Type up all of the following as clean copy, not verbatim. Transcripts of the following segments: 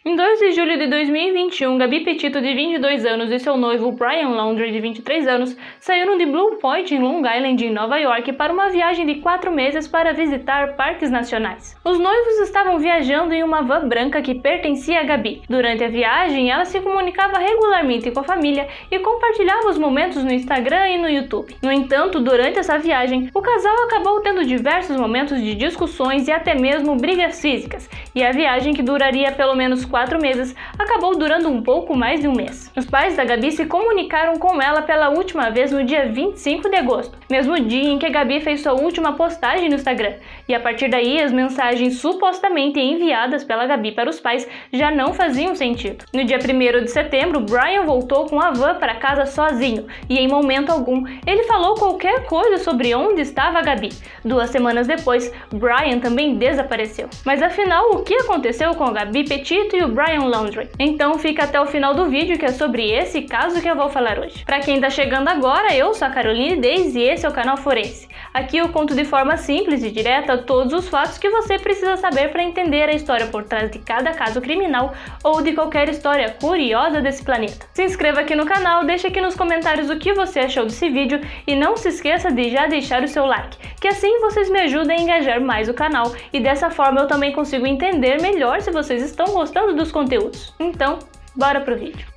Em 2 de julho de 2021, Gabi Petito, de 22 anos, e seu noivo Brian Laundrie, de 23 anos, saíram de Blue Point, em Long Island, em Nova York, para uma viagem de 4 meses para visitar parques nacionais. Os noivos estavam viajando em uma van branca que pertencia a Gabi. Durante a viagem, ela se comunicava regularmente com a família e compartilhava os momentos no Instagram e no YouTube. No entanto, durante essa viagem, o casal acabou tendo diversos momentos de discussões e até mesmo brigas físicas, e a viagem, que duraria pelo menos 4 meses, acabou durando um pouco mais de um mês. Os pais da Gabi se comunicaram com ela pela última vez no dia 25 de agosto, mesmo dia em que a Gabi fez sua última postagem no Instagram, e a partir daí as mensagens supostamente enviadas pela Gabi para os pais já não faziam sentido. No dia 1º de setembro, Brian voltou com a van para casa sozinho, e em momento algum ele falou qualquer coisa sobre onde estava a Gabi. 2 semanas depois, Brian também desapareceu. Mas afinal, o que aconteceu com a Gabi Petito e o Brian Laundrie? Então fica até o final do vídeo, que é sobre esse caso que eu vou falar hoje. Para quem tá chegando agora, eu sou a Caroline Days e esse é o canal Forense. Aqui eu conto de forma simples e direta todos os fatos que você precisa saber para entender a história por trás de cada caso criminal ou de qualquer história curiosa desse planeta. Se inscreva aqui no canal, deixa aqui nos comentários o que você achou desse vídeo e não se esqueça de já deixar o seu like, que assim vocês me ajudam a engajar mais o canal e dessa forma eu também consigo entender melhor se vocês estão gostando dos conteúdos. Então, bora pro vídeo.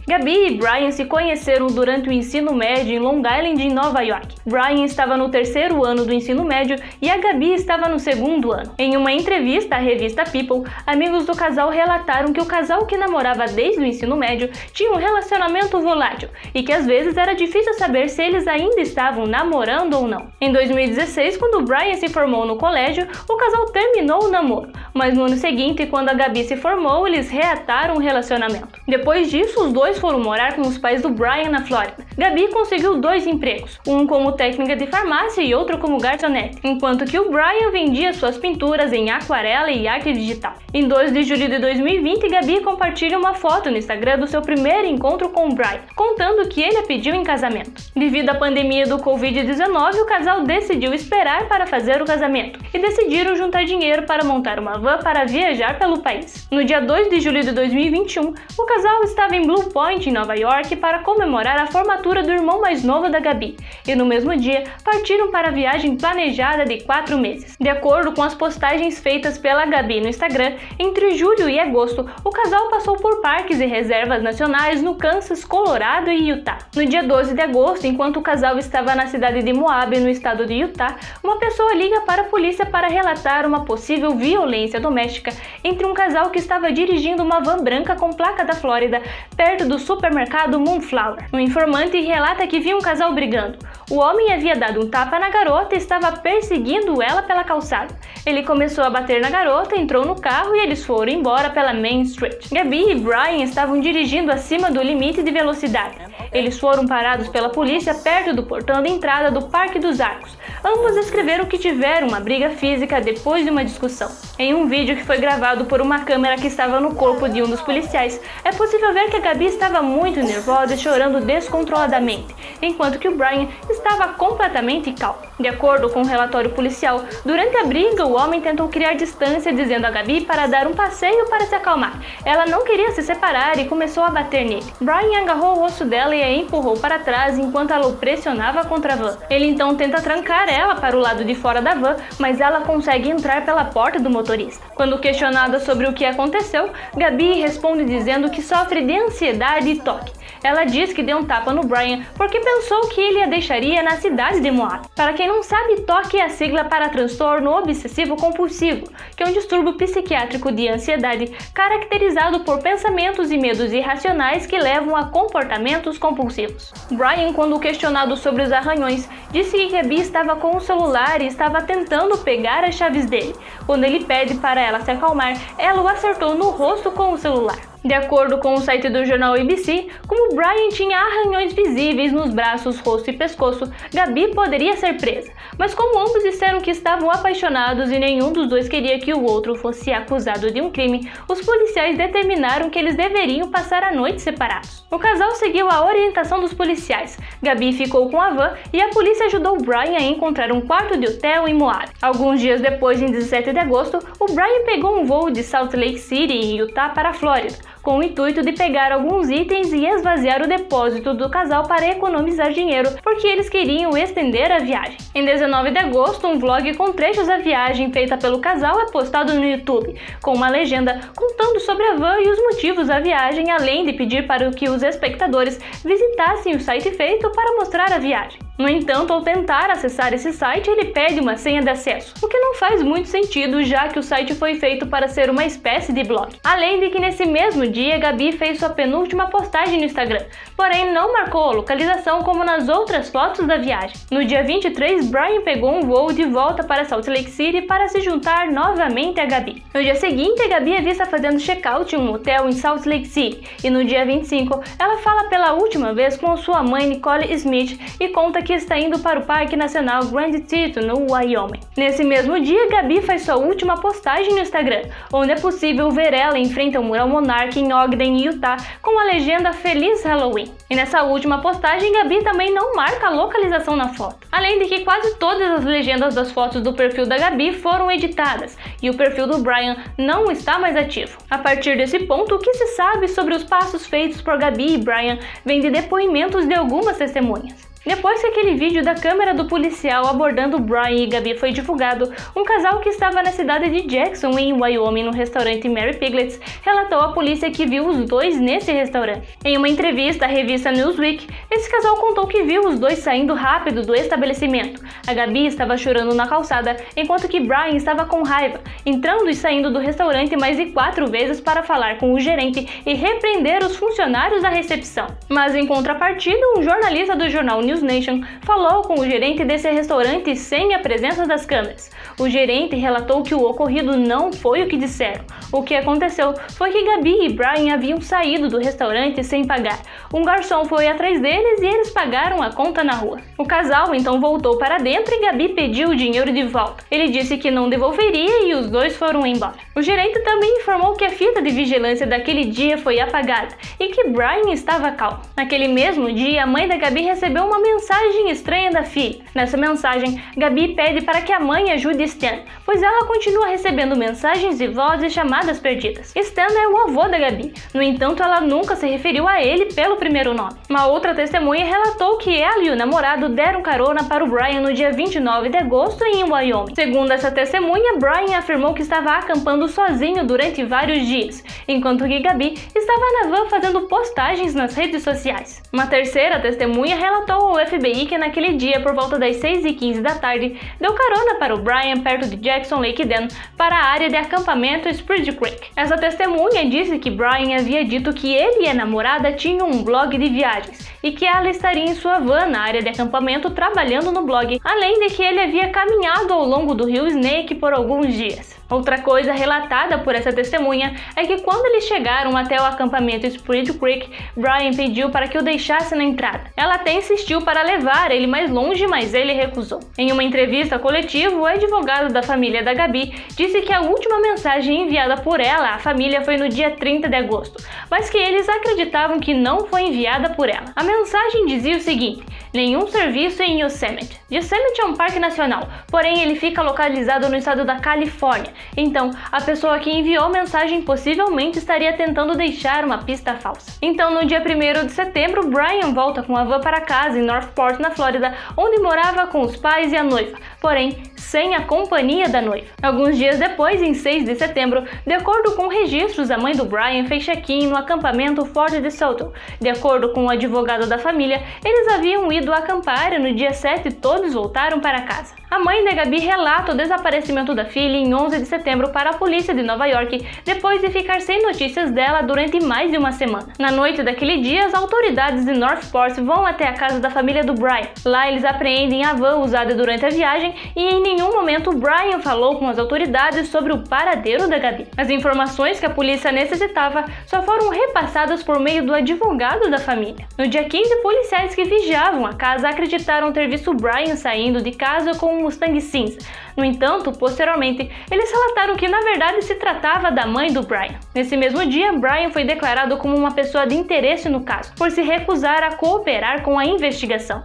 Gabi e Brian se conheceram durante o ensino médio em Long Island, em Nova York. Brian estava no 3º ano do ensino médio e a Gabi estava no 2º ano. Em uma entrevista à revista People, amigos do casal relataram que o casal, que namorava desde o ensino médio, tinha um relacionamento volátil e que às vezes era difícil saber se eles ainda estavam namorando ou não. Em 2016, quando Brian se formou no colégio, o casal terminou o namoro, mas no ano seguinte, quando a Gabi se formou, eles reataram o relacionamento. Depois disso, os dois foram morar com os pais do Brian na Flórida. Gabi conseguiu 2 empregos, um como técnica de farmácia e outro como garçonete, enquanto que o Brian vendia suas pinturas em aquarela e arte digital. Em 2 de julho de 2020, Gabi compartilha uma foto no Instagram do seu primeiro encontro com o Brian, contando que ele a pediu em casamento. Devido à pandemia do Covid-19, o casal decidiu esperar para fazer o casamento e decidiram juntar dinheiro para montar uma van para viajar pelo país. No dia 2 de julho de 2021, o casal estava em Blue Point, em Nova York, para comemorar a formatura do irmão mais novo da Gabi, e no mesmo dia partiram para a viagem planejada de 4 meses. De acordo com as postagens feitas pela Gabi no Instagram, entre julho e agosto, o casal passou por parques e reservas nacionais no Kansas, Colorado e Utah. No dia 12 de agosto, enquanto o casal estava na cidade de Moab, no estado de Utah, uma pessoa liga para a polícia para relatar uma possível violência doméstica entre um casal que estava dirigindo uma van branca com placa da Flórida perto do supermercado Moonflower. O informante relata que viu um casal brigando. O homem havia dado um tapa na garota e estava perseguindo ela pela calçada. Ele começou a bater na garota, entrou no carro e eles foram embora pela Main Street. Gabi e Brian estavam dirigindo acima do limite de velocidade. Eles foram parados pela polícia perto do portão de entrada do Parque dos Arcos. Ambos descreveram que tiveram uma briga física depois de uma discussão. Em um vídeo que foi gravado por uma câmera que estava no corpo de um dos policiais, é possível ver que a Gabi estava muito nervosa e chorando descontroladamente, enquanto que o Brian estava completamente calmo. De acordo com o relatório policial, durante a briga, o homem tentou criar distância, dizendo a Gabi para dar um passeio para se acalmar. Ela não queria se separar e começou a bater nele. Brian agarrou o rosto dela e a empurrou para trás enquanto ela o pressionava contra a van. Ele então tenta trancar ela para o lado de fora da van, mas ela consegue entrar pela porta do motorista. Quando questionada sobre o que aconteceu, Gabi responde dizendo que sofre de ansiedade e toque. Ela diz que deu um tapa no Brian porque pensou que ele a deixaria na cidade de Moab. Para quem não sabe, TOC é a sigla para transtorno obsessivo compulsivo, que é um distúrbio psiquiátrico de ansiedade caracterizado por pensamentos e medos irracionais que levam a comportamentos compulsivos. Brian, quando questionado sobre os arranhões, disse que Gabi estava com o celular e estava tentando pegar as chaves dele. Quando ele pede para ela se acalmar, ela o acertou no rosto com o celular. De acordo com o site do jornal ABC, como Brian tinha arranhões visíveis nos braços, rosto e pescoço, Gabi poderia ser presa. Mas como ambos disseram que estavam apaixonados e nenhum dos dois queria que o outro fosse acusado de um crime, os policiais determinaram que eles deveriam passar a noite separados. O casal seguiu a orientação dos policiais. Gabi ficou com a van e a polícia ajudou Brian a encontrar um quarto de hotel em Moab. Alguns dias depois, em 17 de agosto, o Brian pegou um voo de Salt Lake City, em Utah, para a Flórida, com o intuito de pegar alguns itens e esvaziar o depósito do casal para economizar dinheiro, porque eles queriam estender a viagem. Em 19 de agosto, um vlog com trechos da viagem feita pelo casal é postado no YouTube, com uma legenda contando sobre a van e os motivos da viagem, além de pedir para que os espectadores visitassem o site feito para mostrar a viagem. No entanto, ao tentar acessar esse site, ele pede uma senha de acesso, o que não faz muito sentido, já que o site foi feito para ser uma espécie de blog. Além de que nesse mesmo dia, Gabi fez sua penúltima postagem no Instagram, porém não marcou a localização como nas outras fotos da viagem. No dia 23, Brian pegou um voo de volta para Salt Lake City para se juntar novamente a Gabi. No dia seguinte, a Gabi é vista fazendo check-out em um hotel em Salt Lake City, e no dia 25, ela fala pela última vez com sua mãe Nicole Smith e conta que está indo para o Parque Nacional Grand Teton, no Wyoming. Nesse mesmo dia, Gabi faz sua última postagem no Instagram, onde é possível ver ela em frente ao mural Monarch em Ogden, Utah, com a legenda Feliz Halloween. E nessa última postagem, Gabi também não marca a localização na foto. Além de que quase todas as legendas das fotos do perfil da Gabi foram editadas, e o perfil do Brian não está mais ativo. A partir desse ponto, o que se sabe sobre os passos feitos por Gabi e Brian vem de depoimentos de algumas testemunhas. Depois que aquele vídeo da câmera do policial abordando Brian e Gabi foi divulgado, um casal que estava na cidade de Jackson, em Wyoming, no restaurante Mary Piglet's, relatou à polícia que viu os dois nesse restaurante. Em uma entrevista à revista Newsweek, esse casal contou que viu os dois saindo rápido do estabelecimento. A Gabi estava chorando na calçada, enquanto que Brian estava com raiva, entrando e saindo do restaurante mais de 4 vezes para falar com o gerente e repreender os funcionários da recepção. Mas em contrapartida, um jornalista do jornal News Nation falou com o gerente desse restaurante sem a presença das câmeras. O gerente relatou que o ocorrido não foi o que disseram. O que aconteceu foi que Gabi e Brian haviam saído do restaurante sem pagar. Um garçom foi atrás deles e eles pagaram a conta na rua. O casal então voltou para dentro e Gabi pediu o dinheiro de volta. Ele disse que não devolveria e os dois foram embora. O gerente também informou que a fita de vigilância daquele dia foi apagada e que Brian estava calmo. Naquele mesmo dia, a mãe da Gabi recebeu uma mensagem estranha da filha. Nessa mensagem, Gabi pede para que a mãe ajude Stan, pois ela continua recebendo mensagens de voz e chamadas perdidas. Stan é o avô da Gabi, no entanto ela nunca se referiu a ele pelo primeiro nome. Uma outra testemunha relatou que ela e o namorado deram carona para o Brian no dia 29 de agosto em Wyoming. Segundo essa testemunha, Brian afirmou que estava acampando sozinho durante vários dias, enquanto que Gabi estava na van fazendo postagens nas redes sociais. Uma terceira testemunha relatou ao FBI que naquele dia, por volta das 6h15 da tarde, deu carona para o Brian perto de Jackson Lake Den para a área de acampamento Spruce Creek. Essa testemunha disse que Brian havia dito que ele e a namorada tinham um blog de viagens e que ela estaria em sua van na área de acampamento trabalhando no blog, além de que ele havia caminhado ao longo do rio Snake por alguns dias. Outra coisa relatada por essa testemunha é que quando eles chegaram até o acampamento Spruce Creek, Brian pediu para que o deixasse na entrada. Ela até insistiu para levar ele mais longe, mas ele recusou. Em uma entrevista coletiva, o advogado da família da Gabi disse que a última mensagem enviada por ela à família foi no dia 30 de agosto, mas que eles acreditavam que não foi enviada por ela. A mensagem dizia o seguinte: nenhum serviço em Yosemite. Yosemite é um parque nacional, porém ele fica localizado no estado da Califórnia. Então, a pessoa que enviou a mensagem possivelmente estaria tentando deixar uma pista falsa. Então, no dia 1º de setembro, Brian volta com a van para casa em Northport, na Flórida, onde morava com os pais e a noiva, porém sem a companhia da noiva. Alguns dias depois, em 6 de setembro, de acordo com registros, a mãe do Brian fez check-in no acampamento Fort DeSoto. De acordo com o advogado da família, eles haviam ido acampar e no dia 7 todos voltaram para casa. A mãe da Gabi relata o desaparecimento da filha em 11 de setembro para a polícia de Nova York, depois de ficar sem notícias dela durante mais de uma semana. Na noite daquele dia, as autoridades de Northport vão até a casa da família do Brian. Lá eles apreendem a van usada durante a viagem e em nenhum momento Brian falou com as autoridades sobre o paradeiro da Gabi. As informações que a polícia necessitava só foram repassadas por meio do advogado da família. No dia 15, policiais que vigiavam a casa acreditaram ter visto Brian saindo de casa com um Mustang cinza. No entanto, posteriormente, eles relataram que na verdade se tratava da mãe do Brian. Nesse mesmo dia, Brian foi declarado como uma pessoa de interesse no caso, por se recusar a cooperar com a investigação.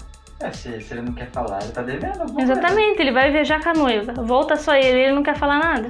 Se ele não quer falar, ele tá devendo. Exatamente, ele vai viajar com a noiva. Volta só ele não quer falar nada.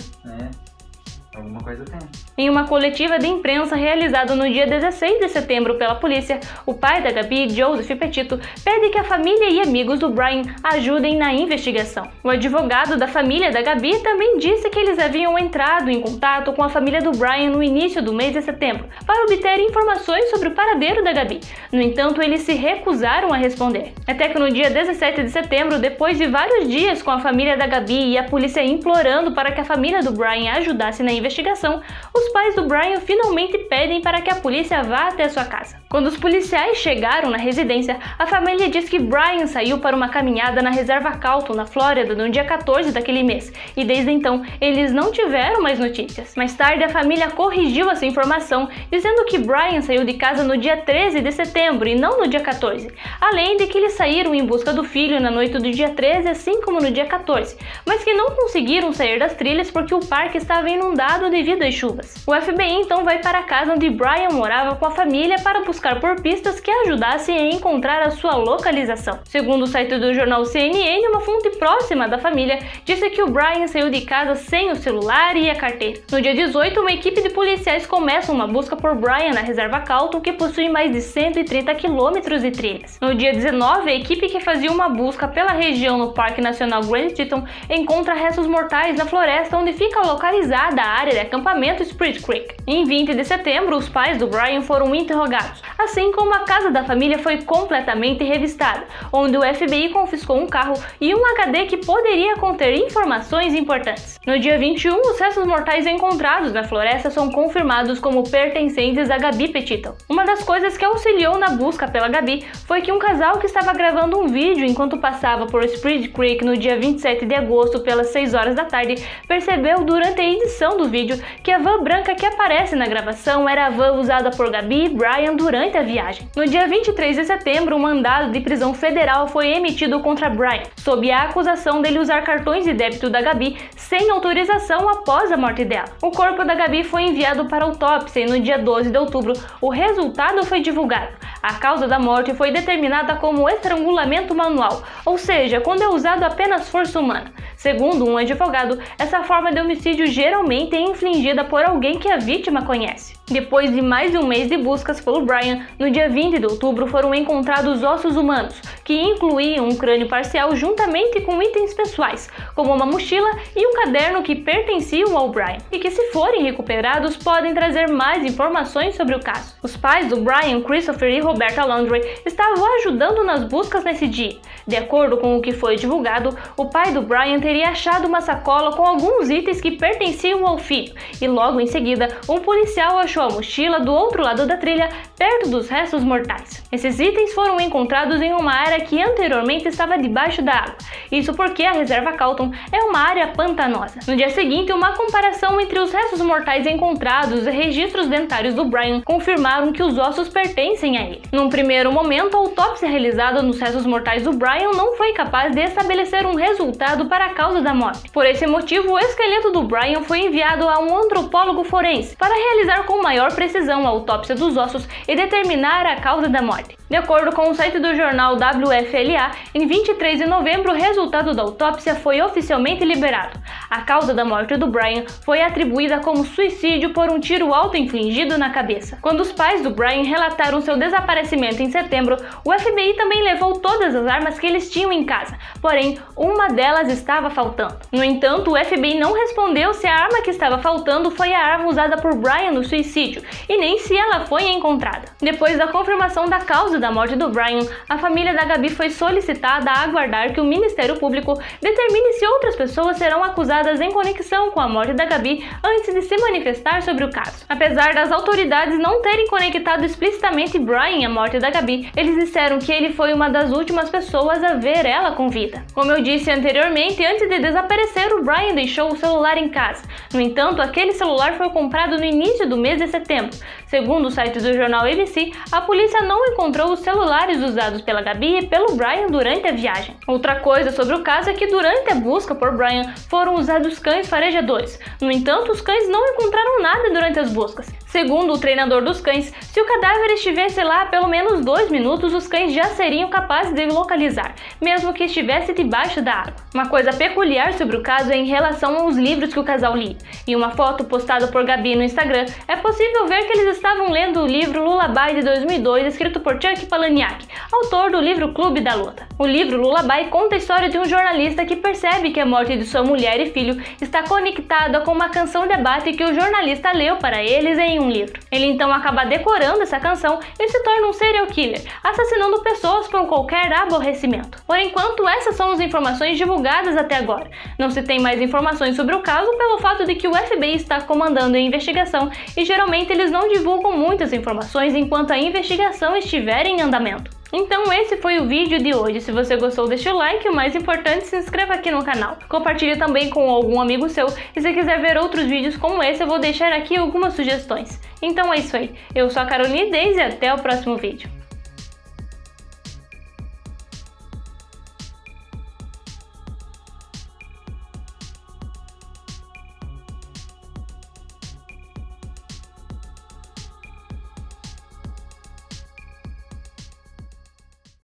Alguma coisa tem. Em uma coletiva de imprensa realizada no dia 16 de setembro pela polícia, o pai da Gabi, Joseph Petito, pede que a família e amigos do Brian ajudem na investigação. O advogado da família da Gabi também disse que eles haviam entrado em contato com a família do Brian no início do mês de setembro para obter informações sobre o paradeiro da Gabi. No entanto, eles se recusaram a responder. Até que no dia 17 de setembro, depois de vários dias com a família da Gabi e a polícia implorando para que a família do Brian ajudasse na investigação, os pais do Brian finalmente pedem para que a polícia vá até sua casa. Quando os policiais chegaram na residência, a família diz que Brian saiu para uma caminhada na reserva Calton, na Flórida, no dia 14 daquele mês, e desde então eles não tiveram mais notícias. Mais tarde, a família corrigiu essa informação, dizendo que Brian saiu de casa no dia 13 de setembro e não no dia 14, além de que eles saíram em busca do filho na noite do dia 13, assim como no dia 14, mas que não conseguiram sair das trilhas porque o parque estava inundado devido às chuvas. O FBI então vai para a casa onde Brian morava com a família para buscar por pistas que ajudassem a encontrar a sua localização. Segundo o site do jornal CNN, uma fonte próxima da família disse que o Brian saiu de casa sem o celular e a carteira. No dia 18, uma equipe de policiais começa uma busca por Brian na reserva Calton, que possui mais de 130 quilômetros de trilhas. No dia 19, a equipe que fazia uma busca pela região no Parque Nacional Grand Teton encontra restos mortais na floresta onde fica localizada a área de acampamento Spruce Creek. Em 20 de setembro, os pais do Brian foram interrogados, assim como a casa da família foi completamente revistada, onde o FBI confiscou um carro e um HD que poderia conter informações importantes. No dia 21, os restos mortais encontrados na floresta são confirmados como pertencentes a Gabi Petito. Uma das coisas que auxiliou na busca pela Gabi foi que um casal que estava gravando um vídeo enquanto passava por Spruce Creek no dia 27 de agosto pelas 6 horas da tarde, percebeu durante a edição do vídeo que a van branca que aparece na gravação era a van usada por Gabi e Brian durante a viagem. No dia 23 de setembro, um mandado de prisão federal foi emitido contra Brian, sob a acusação dele usar cartões de débito da Gabi sem autorização após a morte dela. O corpo da Gabi foi enviado para autópsia e no dia 12 de outubro o resultado foi divulgado. A causa da morte foi determinada como estrangulamento manual, ou seja, quando é usado apenas força humana. Segundo um advogado, essa forma de homicídio geralmente é infligida por alguém que a vítima conhece. Depois de mais de um mês de buscas pelo Brian, no dia 20 de outubro foram encontrados ossos humanos, que incluíam um crânio parcial juntamente com itens pessoais, como uma mochila e um caderno que pertenciam ao Brian, e que, se forem recuperados, podem trazer mais informações sobre o caso. Os pais do Brian, Christopher e Roberta Laundrie, estavam ajudando nas buscas nesse dia. De acordo com o que foi divulgado, o pai do Brian teria achado uma sacola com alguns itens que pertenciam ao filho, e logo em seguida, um policial achou a mochila do outro lado da trilha, perto dos restos mortais. Esses itens foram encontrados em uma área que anteriormente estava debaixo da água, isso porque a reserva Calton é uma área pantanosa. No dia seguinte, uma comparação entre os restos mortais encontrados e registros dentários do Brian confirmaram que os ossos pertencem a ele. Num primeiro momento, a autópsia realizada nos restos mortais do Brian não foi capaz de estabelecer um resultado para a causa da morte. Por esse motivo, o esqueleto do Brian foi enviado a um antropólogo forense para realizar com maior precisão a autópsia dos ossos e determinar a causa da morte. De acordo com o site do jornal WFLA, em 23 de novembro o resultado da autópsia foi oficialmente liberado. A causa da morte do Brian foi atribuída como suicídio por um tiro auto-infligido na cabeça. Quando os pais do Brian relataram seu desaparecimento em setembro, o FBI também levou todas as armas que eles tinham em casa, porém, uma delas estava faltando. No entanto, o FBI não respondeu se a arma que estava faltando foi a arma usada por Brian no suicídio, e nem se ela foi encontrada. Depois da confirmação da causa causa da morte do Brian, a família da Gabi foi solicitada a aguardar que o Ministério Público determine se outras pessoas serão acusadas em conexão com a morte da Gabi antes de se manifestar sobre o caso. Apesar das autoridades não terem conectado explicitamente Brian à morte da Gabi, eles disseram que ele foi uma das últimas pessoas a ver ela com vida. Como eu disse anteriormente, antes de desaparecer, o Brian deixou o celular em casa. No entanto, aquele celular foi comprado no início do mês de setembro. Segundo o site do jornal ABC, a polícia não encontrou os celulares usados pela Gabi e pelo Brian durante a viagem. Outra coisa sobre o caso é que durante a busca por Brian foram usados cães farejadores. No entanto, os cães não encontraram nada durante as buscas. Segundo o treinador dos cães, se o cadáver estivesse lá há pelo menos 2 minutos, os cães já seriam capazes de localizar, mesmo que estivesse debaixo da água. Uma coisa peculiar sobre o caso é em relação aos livros que o casal lia. Em uma foto postada por Gabi no Instagram, é possível ver que eles estavam lendo o livro Lullaby de 2002, escrito por Chuck Palahniuk, autor do livro Clube da Luta. O livro Lullaby conta a história de um jornalista que percebe que a morte de sua mulher e filho está conectada com uma canção debate que o jornalista leu para eles em um livro. Ele então acaba decorando essa canção e se torna um serial killer, assassinando pessoas por qualquer aborrecimento. Por enquanto, essas são as informações divulgadas até agora. Não se tem mais informações sobre o caso pelo fato de que o FBI está comandando a investigação e geralmente eles não divulgam muitas informações enquanto a investigação estiver em andamento. Então esse foi o vídeo de hoje. Se você gostou, deixa o like e o mais importante, se inscreva aqui no canal. Compartilhe também com algum amigo seu e se quiser ver outros vídeos como esse, eu vou deixar aqui algumas sugestões. Então é isso aí. Eu sou a Caroline Daisy e até o próximo vídeo.